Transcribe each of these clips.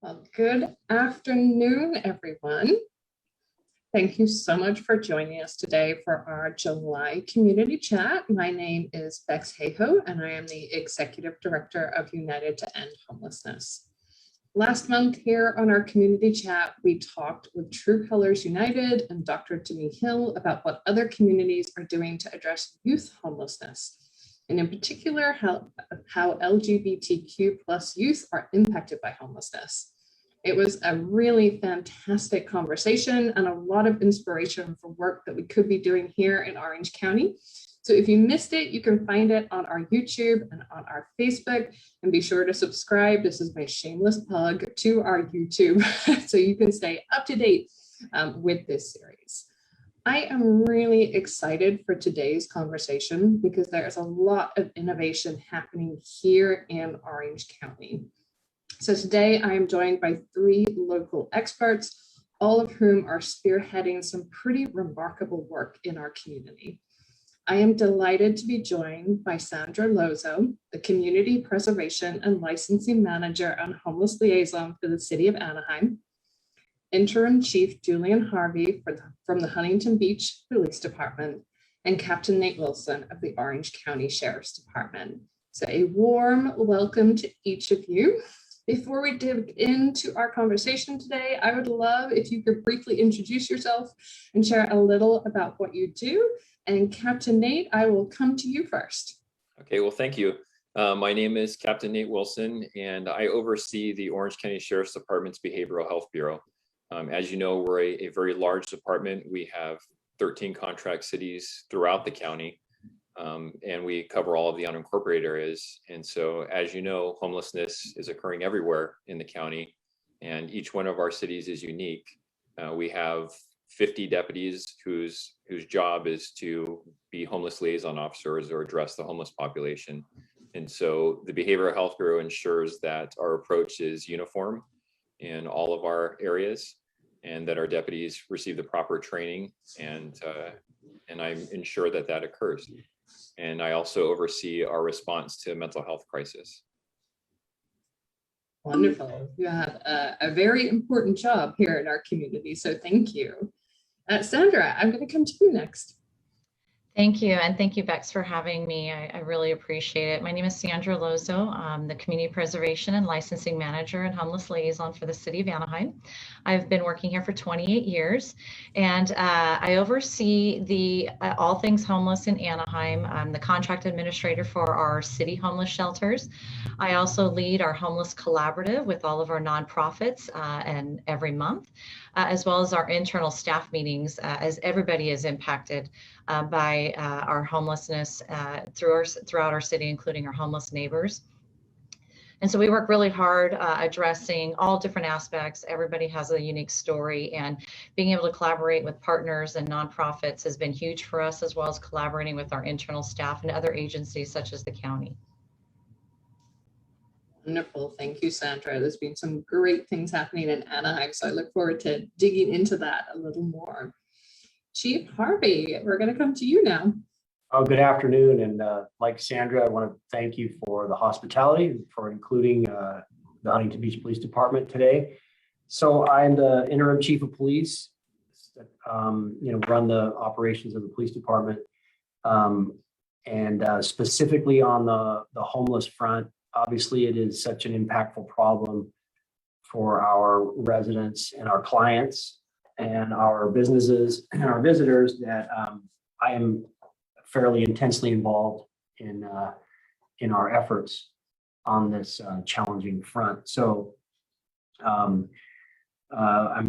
Well, good afternoon, everyone. Thank you so much for joining us today for our July community chat. My name is Bex Hayhoe, and I am the Executive Director of United to End Homelessness. Last month here on our community chat, we talked with True Colors United and Dr. Demi Hill about what other communities are doing to address youth homelessness, and in particular, how LGBTQ plus youth are impacted by homelessness. It was a really fantastic conversation and a lot of inspiration for work that we could be doing here in Orange County. So if you missed it, you can find it on our YouTube and on our Facebook, and be sure to subscribe. This is my shameless plug to our YouTube so you can stay up to date with this series. I am really excited for today's conversation because there's a lot of innovation happening here in Orange County. So today I am joined by 3 local experts, all of whom are spearheading some pretty remarkable work in our community. I am delighted to be joined by Sandra Lozo, the Community Preservation and Licensing Manager and Homeless Liaison for the City of Anaheim, Interim Chief Julian Harvey from the Huntington Beach Police Department, and Captain Nate Wilson of the Orange County Sheriff's Department. So a warm welcome to each of you. Before we dig into our conversation today, I would love if you could briefly introduce yourself and share a little about what you do. And Captain Nate, I will come to you first. Okay, well, thank you. My name is Captain Nate Wilson, and I oversee the Orange County Sheriff's Department's Behavioral Health Bureau. As you know, we're a very large department. We have 13 contract cities throughout the county. And we cover all of the unincorporated areas. And so, as you know, homelessness is occurring everywhere in the county, and each one of our cities is unique. We have 50 deputies whose job is to be homeless liaison officers or address the homeless population. And so the Behavioral Health Bureau ensures that our approach is uniform in all of our areas, and that our deputies receive the proper training, and I ensure that that occurs. And I also oversee our response to mental health crisis. Wonderful. You have a very important job here in our community, so thank you. Sandra, I'm going to come to you next. Thank you, and thank you, Bex, for having me. I really appreciate it. My name is Sandra Lozo. I'm the Community Preservation and Licensing Manager and Homeless Liaison for the City of Anaheim. I've been working here for 28 years, and I oversee all things homeless in Anaheim. I'm the contract administrator for our city homeless shelters. I also lead our homeless collaborative with all of our nonprofits and every month, as well as our internal staff meetings, as everybody is impacted by our homelessness throughout our city, including our homeless neighbors. And so we work really hard addressing all different aspects. Everybody has a unique story, and being able to collaborate with partners and nonprofits has been huge for us, as well as collaborating with our internal staff and other agencies such as the county. Wonderful. Thank you, Sandra. There's been some great things happening in Anaheim, so I look forward to digging into that a little more. Chief Harvey, we're going to come to you now. Oh, good afternoon. And like Sandra, I want to thank you for the hospitality, for including the Huntington Beach Police Department today. So I'm the interim chief of police, run the operations of the police department. And specifically on the homeless front, obviously it is such an impactful problem for our residents and our clients and our businesses and our visitors that I am fairly intensely involved in our efforts on this challenging front. So I'm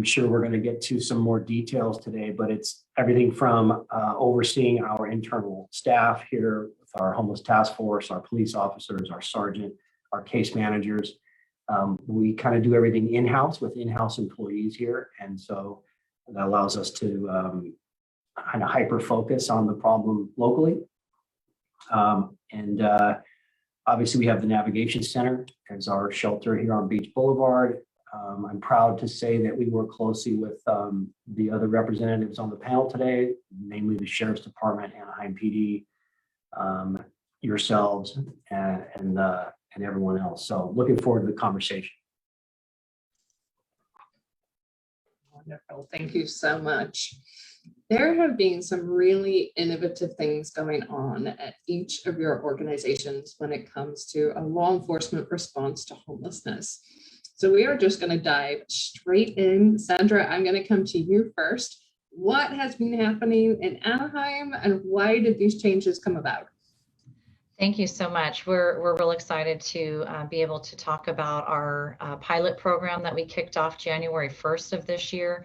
sure we're going to get to some more details today, but it's everything from overseeing our internal staff here with our homeless task force, our police officers, our sergeant, our case managers. We kind of do everything in-house with in-house employees here. And so that allows us to kind of hyper focus on the problem locally. Obviously we have the Navigation Center as our shelter here on Beach Boulevard. I'm proud to say that we work closely with the other representatives on the panel today, namely the Sheriff's Department, Anaheim PD, yourselves, and everyone else. So looking forward to the conversation. wonderful. Thank you so much. There have been some really innovative things going on at each of your organizations when it comes to a law enforcement response to homelessness. So we are just going to dive straight in. Sandra, I'm going to come to you first. What has been happening in Anaheim and why did these changes come about? Thank you so much. We're real excited to be able to talk about our pilot program that we kicked off January 1st of this year.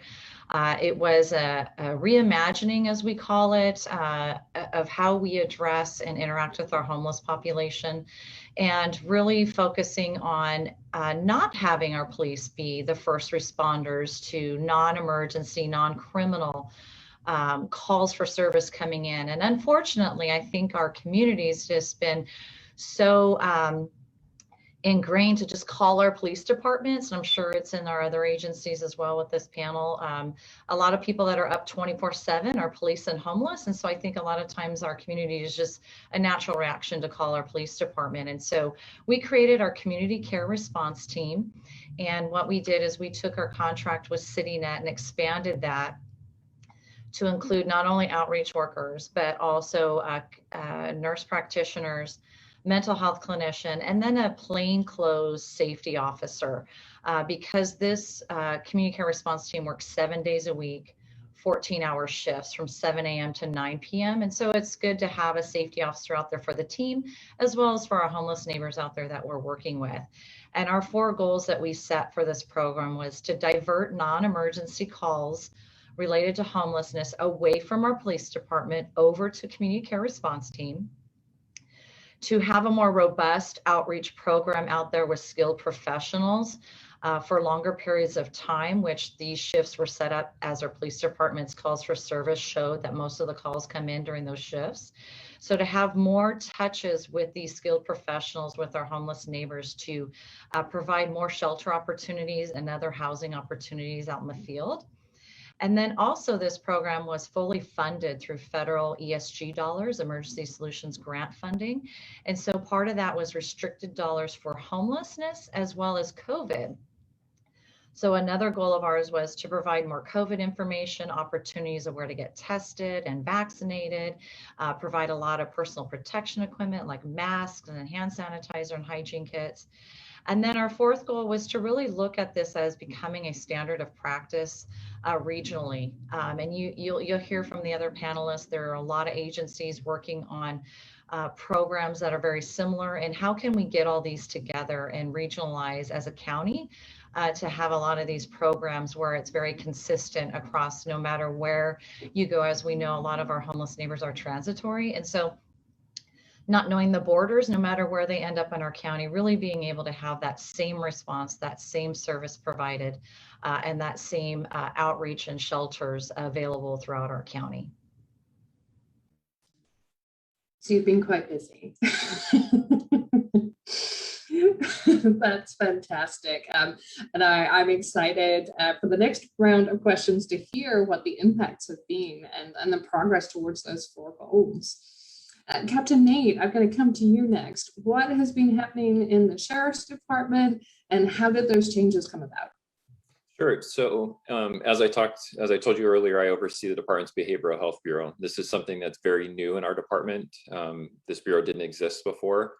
It was a reimagining, as we call it, of how we address and interact with our homeless population, and really focusing on not having our police be the first responders to non-emergency, non-criminal calls for service coming in. And unfortunately, I think our community's just been so ingrained to just call our police departments, and I'm sure it's in our other agencies as well with this panel. A lot of people that are up 24/7 are police and homeless, and so I think a lot of times our community is just a natural reaction to call our police department. And so we created our community care response team, and what we did is we took our contract with CityNet and expanded that to include not only outreach workers, but also nurse practitioners, mental health clinician, and then a plainclothes safety officer, because this community care response team works 7 days a week, 14-hour shifts from 7 a.m. to 9 p.m. And so it's good to have a safety officer out there for the team, as well as for our homeless neighbors out there that we're working with. And our 4 goals that we set for this program was to divert non-emergency calls related to homelessness away from our police department over to community care response team, to have a more robust outreach program out there with skilled professionals for longer periods of time, which these shifts were set up as our police department's calls for service showed that most of the calls come in during those shifts. So to have more touches with these skilled professionals with our homeless neighbors to provide more shelter opportunities and other housing opportunities out in the field. And then also this program was fully funded through federal ESG dollars, Emergency Solutions Grant funding. And so part of that was restricted dollars for homelessness as well as COVID. So another goal of ours was to provide more COVID information, opportunities of where to get tested and vaccinated, provide a lot of personal protection equipment like masks and hand sanitizer and hygiene kits. And then our 4th goal was to really look at this as becoming a standard of practice regionally. And you'll hear from the other panelists, there are a lot of agencies working on programs that are very similar. And how can we get all these together and regionalize as a county to have a lot of these programs where it's very consistent across no matter where you go. As we know, a lot of our homeless neighbors are transitory. And so not knowing the borders, no matter where they end up in our county, really being able to have that same response, that same service provided, and that same outreach and shelters available throughout our county. So you've been quite busy. That's fantastic. And I'm excited for the next round of questions to hear what the impacts have been and the progress towards those 4 goals. Captain Nate, I'm going to come to you next. What has been happening in the Sheriff's Department and how did those changes come about? Sure. So as I told you earlier, I oversee the department's Behavioral Health Bureau. This is something that's very new in our department. This bureau didn't exist before.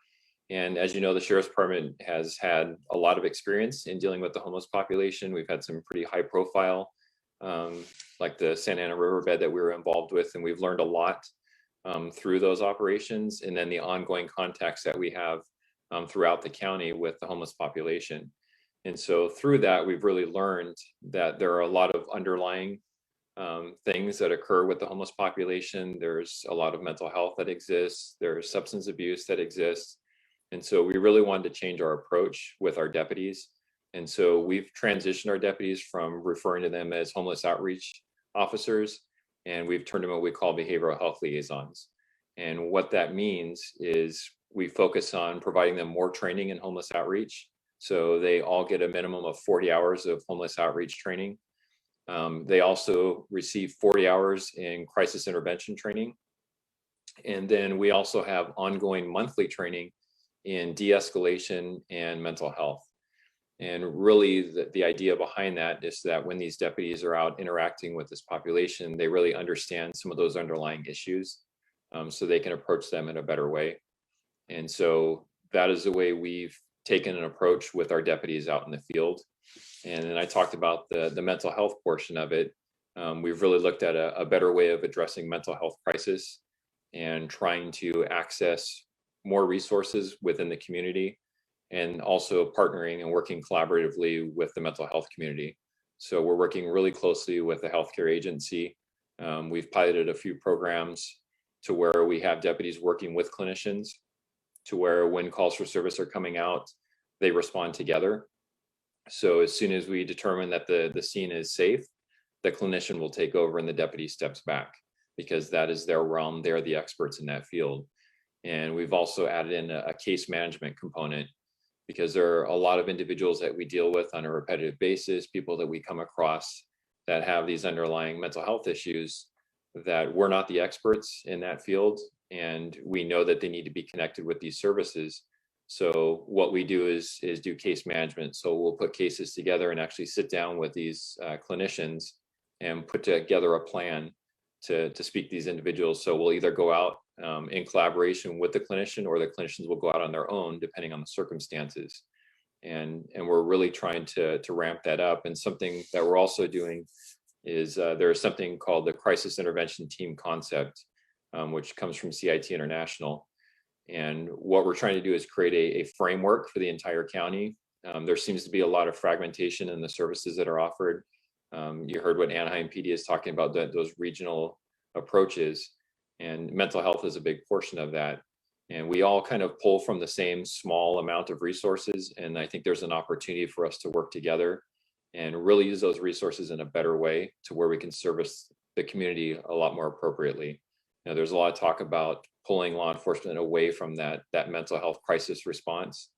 And as you know, the Sheriff's Department has had a lot of experience in dealing with the homeless population. We've had some pretty high profile, like the Santa Ana riverbed that we were involved with, and we've learned a lot through those operations, and then the ongoing contacts that we have throughout the county with the homeless population. And so through that, we've really learned that there are a lot of underlying things that occur with the homeless population. There's a lot of mental health that exists. There's substance abuse that exists. And so we really wanted to change our approach with our deputies. And so we've transitioned our deputies from referring to them as homeless outreach officers, and we've turned them what we call behavioral health liaisons. And what that means is we focus on providing them more training in homeless outreach. So they all get a minimum of 40 hours of homeless outreach training. They also receive 40 hours in crisis intervention training. And then we also have ongoing monthly training in de-escalation and mental health. And really the idea behind that is that when these deputies are out interacting with this population, they really understand some of those underlying issues, so they can approach them in a better way. And so that is the way we've taken an approach with our deputies out in the field. And then I talked about the mental health portion of it. We've really looked at a better way of addressing mental health crisis and trying to access more resources within the community, and also partnering and working collaboratively with the mental health community. So we're working really closely with the healthcare agency. We've piloted a few programs to where we have deputies working with clinicians, to where when calls for service are coming out, they respond together. So as soon as we determine that the scene is safe, the clinician will take over and the deputy steps back, because that is their realm. They're the experts in that field. And we've also added in a case management component, because there are a lot of individuals that we deal with on a repetitive basis, people that we come across that have these underlying mental health issues, that we're not the experts in that field, and we know that they need to be connected with these services. So what we do is do case management. So we'll put cases together and actually sit down with these clinicians and put together a plan to speak to these individuals. So we'll either go out in collaboration with the clinician, or the clinicians will go out on their own, depending on the circumstances. And we're really trying to ramp that up. And something that we're also doing is there is something called the Crisis Intervention Team concept, which comes from CIT International. And what we're trying to do is create a framework for the entire county. There seems to be a lot of fragmentation in the services that are offered. You heard what Anaheim PD is talking about, those regional approaches, and mental health is a big portion of that. And we all kind of pull from the same small amount of resources. And I think there's an opportunity for us to work together and really use those resources in a better way, to where we can service the community a lot more appropriately. Now, there's a lot of talk about pulling law enforcement away from that mental health crisis response.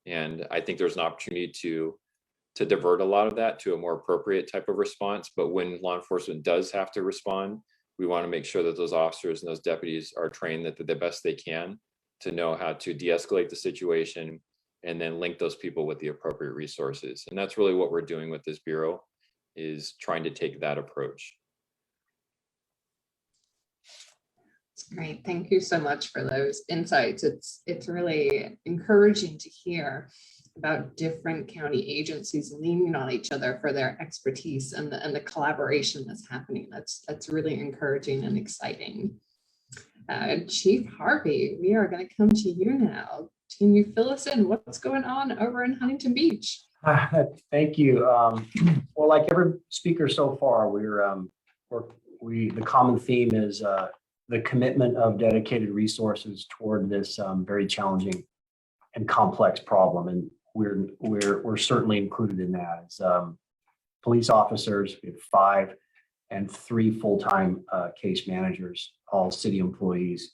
And I think there's an opportunity to divert a lot of that to a more appropriate type of response. But when law enforcement does have to respond, we want to make sure that those officers and those deputies are trained that the best they can to know how to de-escalate the situation, and then link those people with the appropriate resources. And that's really what we're doing with this bureau, is trying to take that approach. Great. Thank you so much for those insights. It's really encouraging to hear about different county agencies leaning on each other for their expertise, and the collaboration that's happening. That's really encouraging and exciting. Chief Harvey, we are going to come to you now. Can you fill us in? What's going on over in Huntington Beach? Thank you. Well, like every speaker so far, the common theme is the commitment of dedicated resources toward this very challenging and complex problem, and we're certainly included in that. As police officers, we have 5 and 3 full-time case managers, all city employees,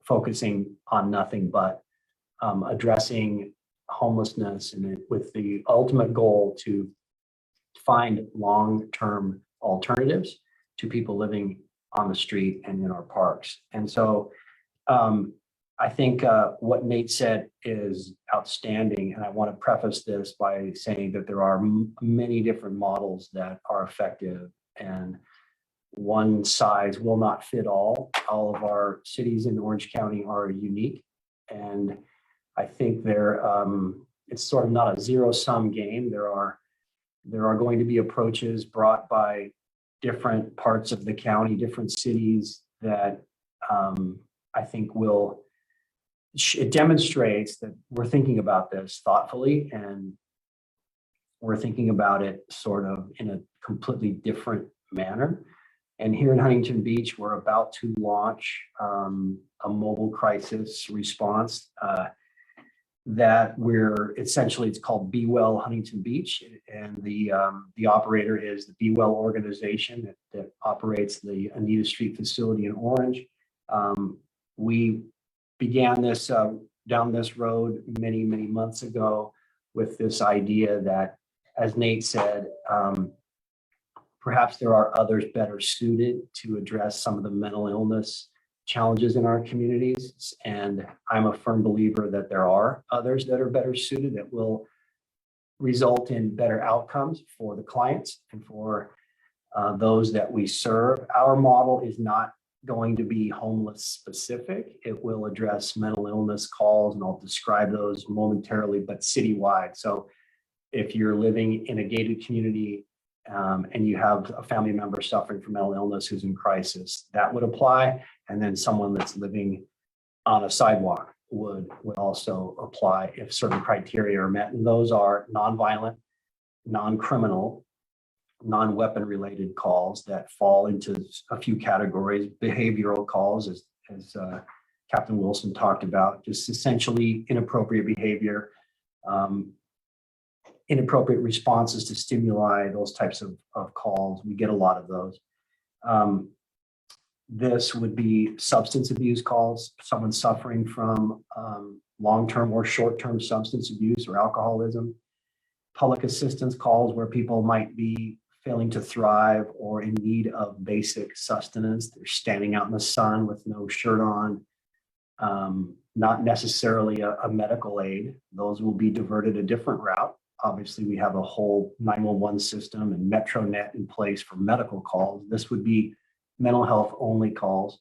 focusing on nothing but addressing homelessness, and with the ultimate goal to find long-term alternatives to people living on the street and in our parks. And so I think what Nate said is outstanding. And I want to preface this by saying that there are many different models that are effective, and one size will not fit all. All of our cities in Orange County are unique. And I think it's sort of not a zero-sum game. There are going to be approaches brought by different parts of the county, different cities, that I think it demonstrates that we're thinking about this thoughtfully, and we're thinking about it sort of in a completely different manner. And here in Huntington Beach, we're about to launch a mobile crisis response that it's called Be Well Huntington Beach, and the operator is the Be Well organization that operates the Anita Street facility in Orange. We began this down this road many months ago with this idea that, as Nate said, perhaps there are others better suited to address some of the mental illness challenges in our communities. And I'm a firm believer that there are others that are better suited, that will result in better outcomes for the clients and for those that we serve. Our model is not going to be homeless specific. It will address mental illness calls, and I'll describe those momentarily, but citywide. So if you're living in a gated community and you have a family member suffering from mental illness who's in crisis, that would apply. And then someone that's living on a sidewalk would also apply if certain criteria are met. And those are nonviolent, non-criminal, non-weapon related calls that fall into a few categories. Behavioral calls, as Captain Wilson talked about, just essentially inappropriate behavior, inappropriate responses to stimuli, those types of calls. We get a lot of those. This would be substance abuse calls, someone suffering from long-term or short-term substance abuse or alcoholism. Public assistance calls where people might be failing to thrive or in need of basic sustenance. They're standing out in the sun with no shirt on, not necessarily a medical aid. Those will be diverted a different route. Obviously, we have a whole 911 system and MetroNet in place for medical calls. This would be mental health only calls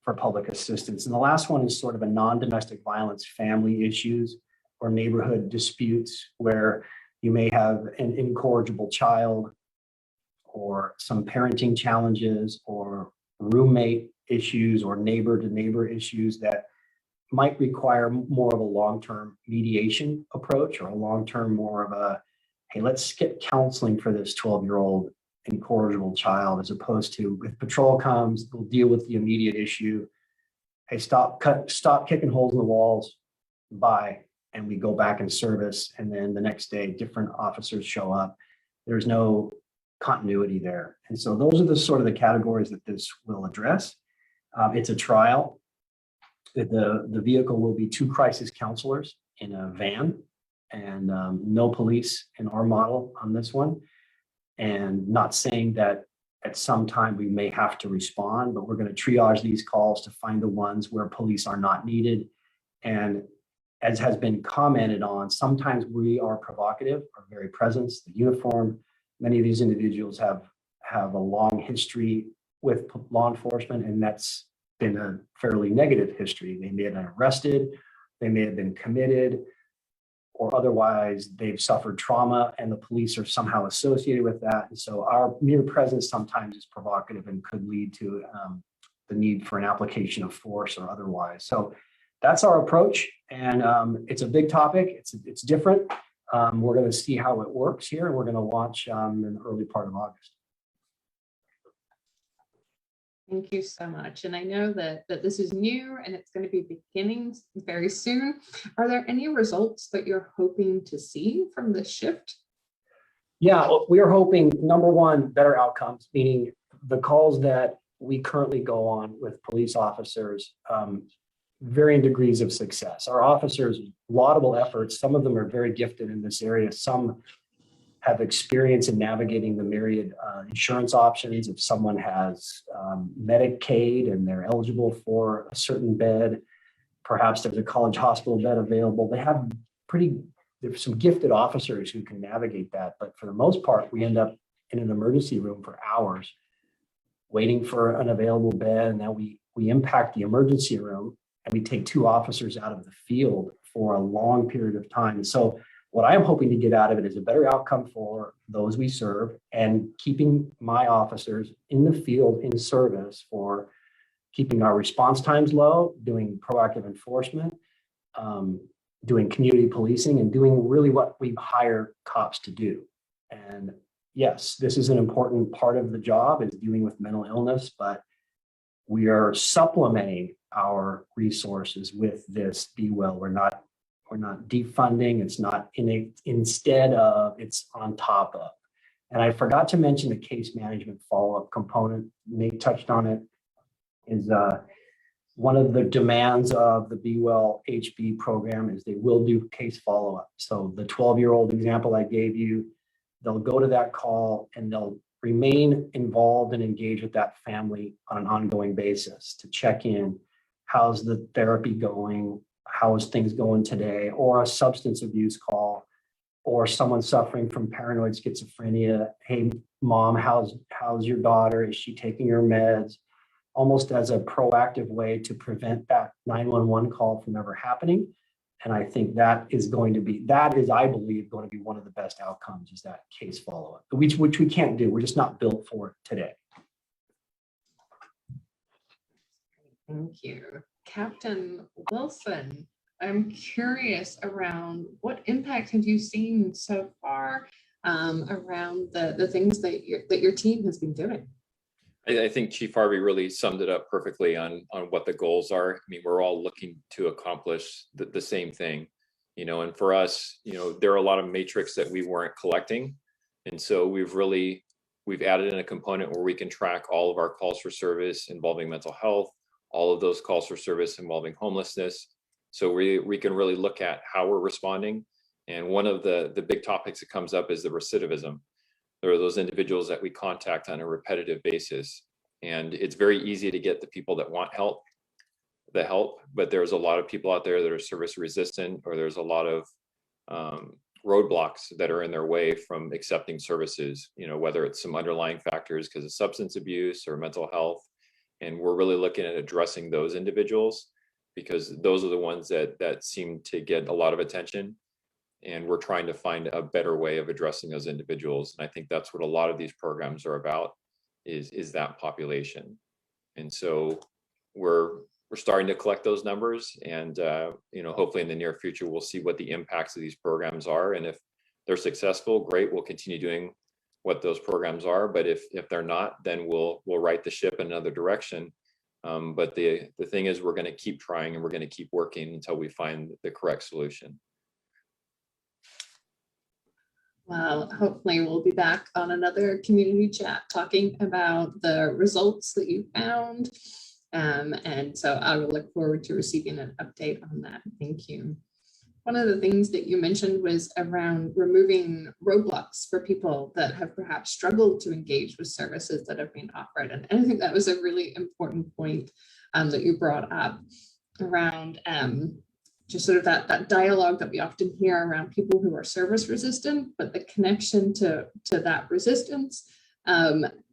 for public assistance. And the last one is sort of a non-domestic violence family issues or neighborhood disputes where you may have an incorrigible child or some parenting challenges or roommate issues or neighbor to neighbor issues that might require more of a long-term mediation approach or a long-term more of a, hey, let's get counseling for this 12-year-old incorrigible child, as opposed to if patrol comes, they'll deal with the immediate issue. Hey, stop kicking holes in the walls, bye, and we go back in service. And then the next day, different officers show up. There's no continuity there. And so those are the sort of the categories that this will address. It's a trial. The vehicle will be 2 crisis counselors in a van, and no police in our model on this one. And not saying that at some time we may have to respond, but we're going to triage these calls to find the ones where police are not needed. And as has been commented on, sometimes we are provocative, our very presence, the uniform. Many of these individuals have a long history with law enforcement, and that's been a fairly negative history. They may have been arrested, they may have been committed, or otherwise they've suffered trauma and the police are somehow associated with that. And so our mere presence sometimes is provocative and could lead to the need for an application of force or otherwise. So that's our approach. And it's a big topic. It's different. We're going to see how it works here. And we're going to launch in the early part of August. Thank you so much. And I know that this is new and it's going to be beginning very soon. Are there any results that you're hoping to see from this shift? Yeah, we are hoping, number one, better outcomes, meaning the calls that we currently go on with police officers, varying degrees of success. Our officers, laudable efforts. Some of them are very gifted in this area. Some have experience in navigating the myriad insurance options. If someone has Medicaid and they're eligible for a certain bed, perhaps there's a college hospital bed available. There's some gifted officers who can navigate that. But for the most part, we end up in an emergency room for hours waiting for an available bed. And now we impact the emergency room and we take 2 officers out of the field for a long period of time. And so what I'm hoping to get out of it is a better outcome for those we serve and keeping my officers in the field in service for keeping our response times low, doing proactive enforcement, doing community policing, and doing really what we hire cops to do. And yes, this is an important part of the job, is dealing with mental illness, but we are supplementing our resources with this Be Well. We're not defunding, it's not instead of, it's on top of. And I forgot to mention the case management follow-up component. Nate touched on it, is one of the demands of the Be Well HB program is they will do case follow-up. So the 12-year-old example I gave you, they'll go to that call and they'll remain involved and engaged with that family on an ongoing basis to check in. How's the therapy going? How is things going today? Or a substance abuse call. or someone suffering from paranoid schizophrenia. Hey, mom, how's your daughter? Is she taking her meds? Almost as a proactive way to prevent that 911 call from ever happening. And I think that is, I believe, going to be one of the best outcomes, is that case follow-up, which we can't do. We're just not built for it today. Thank you. Captain Wilson, I'm curious around what impact have you seen so far around the things that your team has been doing? I think Chief Harvey really summed it up perfectly on what the goals are. I mean, we're all looking to accomplish the same thing, and for us, there are a lot of metrics that we weren't collecting. And so we've added in a component where we can track all of our calls for service involving mental health, all of those calls for service involving homelessness. So we can really look at how we're responding. And one of the big topics that comes up is the recidivism. There are those individuals that we contact on a repetitive basis. And it's very easy to get the people that want help, but there's a lot of people out there that are service resistant, or there's a lot of roadblocks that are in their way from accepting services, whether it's some underlying factors because of substance abuse or mental health. And we're really looking at addressing those individuals, because those are the ones that seem to get a lot of attention. And we're trying to find a better way of addressing those individuals. And I think that's what a lot of these programs are about, is that population. And so we're starting to collect those numbers, and hopefully in the near future, we'll see what the impacts of these programs are. And if they're successful, great, we'll continue doing what those programs are. But if they're not, then we'll right the ship in another direction. But the thing is, we're going to keep trying, and we're going to keep working until we find the correct solution. Well, hopefully we'll be back on another community chat talking about the results that you found. And so I will look forward to receiving an update on that. Thank you. One of the things that you mentioned was around removing roadblocks for people that have perhaps struggled to engage with services that have been offered. And I think that was a really important point that you brought up around just sort of that dialogue that we often hear around people who are service resistant, but the connection to that resistance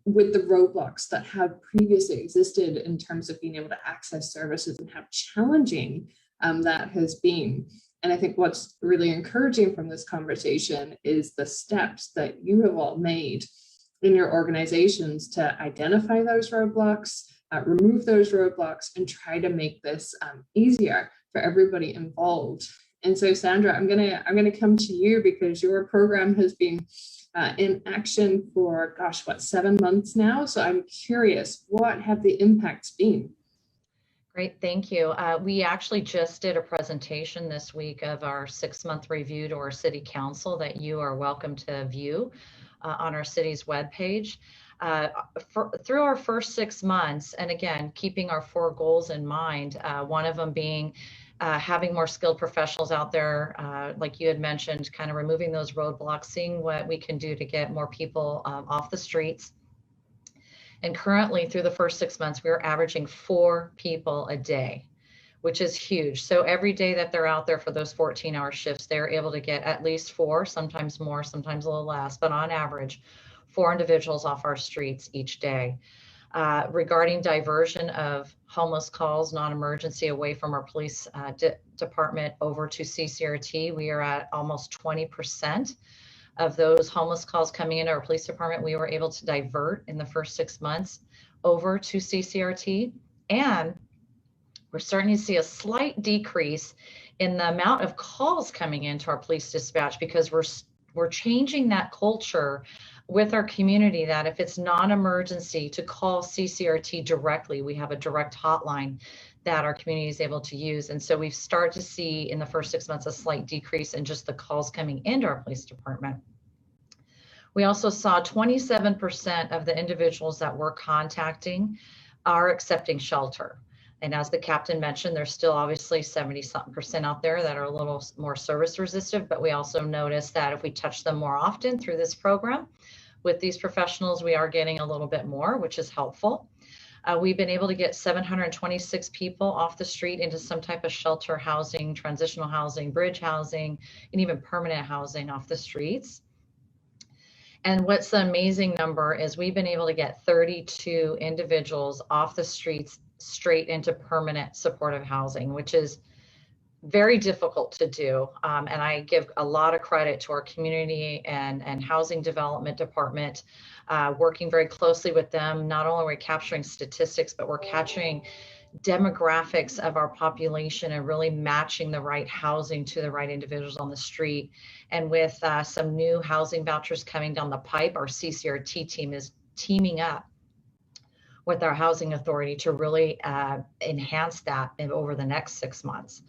with the roadblocks that have previously existed in terms of being able to access services, and how challenging that has been. And I think what's really encouraging from this conversation is the steps that you have all made in your organizations to identify those roadblocks, remove those roadblocks, and try to make this easier for everybody involved. And so, Sandra, I'm gonna come to you, because your program has been in action for, 7 months now. So I'm curious, what have the impacts been? Great, thank you. We actually just did a presentation this week of our 6-month review to our city council that you are welcome to view on our city's webpage. Through our first 6 months, and again, keeping our 4 goals in mind, one of them being having more skilled professionals out there, like you had mentioned, kind of removing those roadblocks, seeing what we can do to get more people off the streets. And currently, through the first 6 months, we are averaging 4 people a day, which is huge. So every day that they're out there for those 14-hour shifts, they're able to get at least 4, sometimes more, sometimes a little less, but on average, 4 individuals off our streets each day. Regarding diversion of homeless calls, non-emergency, away from our police department over to CCRT, we are at almost 20% of those homeless calls coming into our police department. We were able to divert in the first 6 months over to CCRT. And we're starting to see a slight decrease in the amount of calls coming into our police dispatch, because we're changing that culture with our community, that if it's non-emergency, to call CCRT directly. We have a direct hotline that our community is able to use. And so we've started to see in the first 6 months a slight decrease in just the calls coming into our police department. We also saw 27% of the individuals that we're contacting are accepting shelter. And as the captain mentioned, there's still obviously 70-something% out there that are a little more service resistant, but we also noticed that if we touch them more often through this program with these professionals, we are getting a little bit more, which is helpful. We've been able to get 726 people off the street into some type of shelter housing, transitional housing, bridge housing, and even permanent housing off the streets. And what's the amazing number is we've been able to get 32 individuals off the streets straight into permanent supportive housing, which is very difficult to do. And I give a lot of credit to our community and housing development department, working very closely with them. Not only are we capturing statistics, but we're capturing demographics of our population and really matching the right housing to the right individuals on the street. And with some new housing vouchers coming down the pipe, our CCRT team is teaming up with our housing authority to really enhance that over the next 6 months.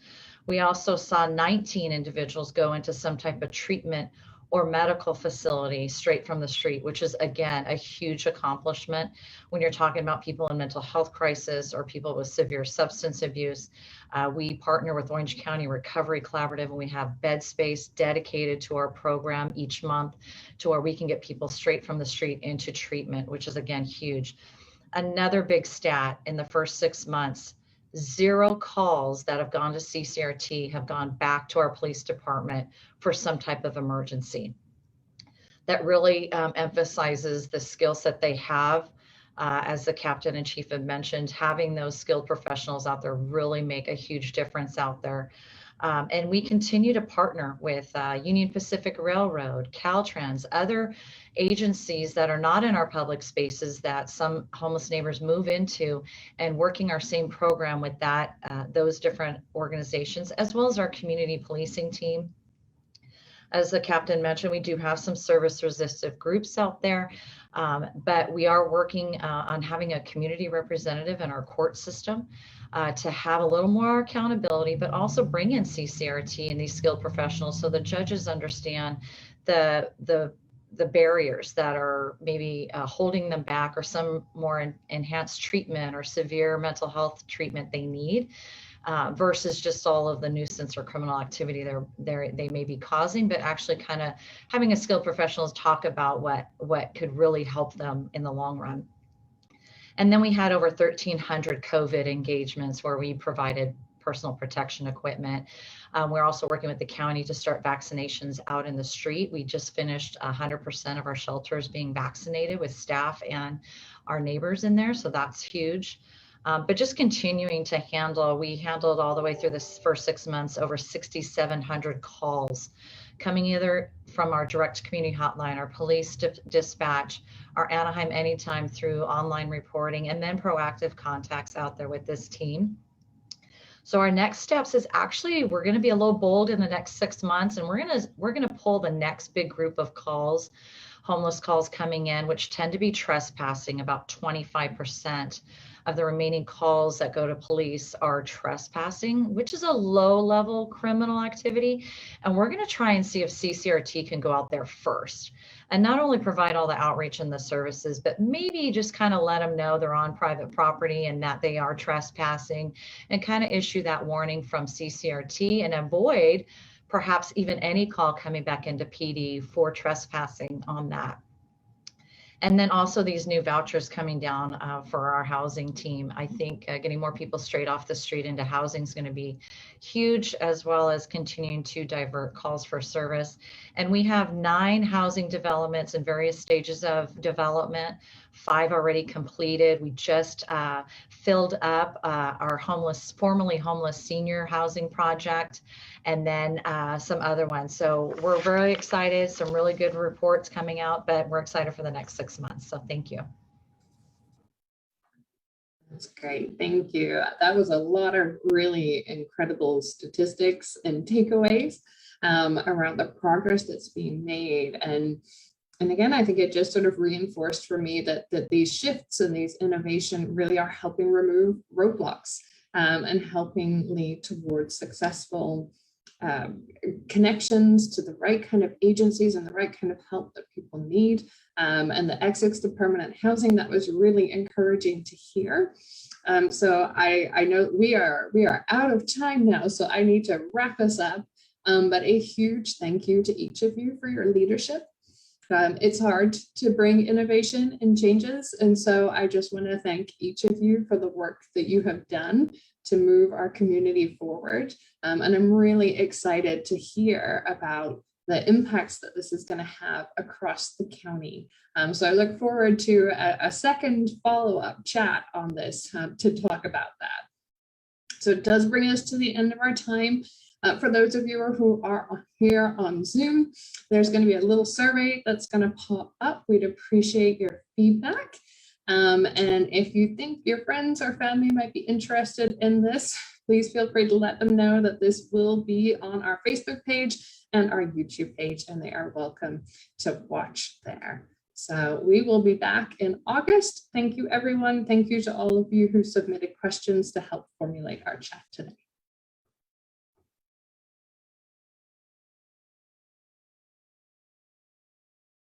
We also saw 19 individuals go into some type of treatment or medical facility straight from the street, which is, again, a huge accomplishment when you're talking about people in mental health crisis or people with severe substance abuse. We partner with Orange County Recovery Collaborative, and we have bed space dedicated to our program each month to where we can get people straight from the street into treatment, which is, again, huge. Another big stat in the first 6 months, 0 calls that have gone to CCRT have gone back to our police department for some type of emergency. That really emphasizes the skill set they have. As the captain and chief have mentioned, having those skilled professionals out there really make a huge difference out there. And we continue to partner with Union Pacific Railroad, Caltrans, other agencies that are not in our public spaces that some homeless neighbors move into, and working our same program with that, those different organizations, as well as our community policing team. As the captain mentioned, we do have some service resistive groups out there, but we are working on having a community representative in our court system to have a little more accountability, but also bring in CCRT and these skilled professionals so the judges understand the barriers that are maybe holding them back, or some more enhanced treatment or severe mental health treatment they need. Versus just all of the nuisance or criminal activity they may be causing, but actually kind of having a skilled professionals talk about what could really help them in the long run. And then we had over 1,300 COVID engagements where we provided personal protection equipment. We're also working with the county to start vaccinations out in the street. We just finished 100% of our shelters being vaccinated with staff and our neighbors in there, so that's huge. But just continuing to we handled all the way through this first 6 months over 6,700 calls coming either from our direct community hotline, our police dispatch, our Anaheim Anytime through online reporting, and then proactive contacts out there with this team. So our next steps is actually, we're going to be a little bold in the next 6 months, and we're going to pull the next big group of calls, homeless calls coming in, which tend to be trespassing. About 25% of the remaining calls that go to police are trespassing, which is a low-level criminal activity. And we're going to try and see if CCRT can go out there first and not only provide all the outreach and the services, but maybe just kind of let them know they're on private property and that they are trespassing, and kind of issue that warning from CCRT and avoid perhaps even any call coming back into PD for trespassing on that. And then also these new vouchers coming down for our housing team. I think getting more people straight off the street into housing is going to be huge, as well as continuing to divert calls for service. And we have 9 housing developments in various stages of development, 5 already completed. We just filled up our formerly homeless senior housing project, and then some other ones. So we're very excited, some really good reports coming out, but we're excited for the next 6 months. So thank you. That's great. Thank you. That was a lot of really incredible statistics and takeaways around the progress that's being made. And again, I think it just sort of reinforced for me that these shifts and these innovation really are helping remove roadblocks and helping lead towards successful connections to the right kind of agencies and the right kind of help that people need. And the exits to permanent housing, that was really encouraging to hear. So I know we are out of time now, so I need to wrap us up. But a huge thank you to each of you for your leadership It's hard to bring innovation and changes. And so I just want to thank each of you for the work that you have done to move our community forward. And I'm really excited to hear about the impacts that this is going to have across the county. So I look forward to a second follow-up chat on this to talk about that. So it does bring us to the end of our time. For those of you who are here on Zoom, there's going to be a little survey that's going to pop up. We'd appreciate your feedback. And if you think your friends or family might be interested in this, please feel free to let them know that this will be on our Facebook page and our YouTube page, and they are welcome to watch there. So we will be back in August. Thank you, everyone. Thank you to all of you who submitted questions to help formulate our chat today.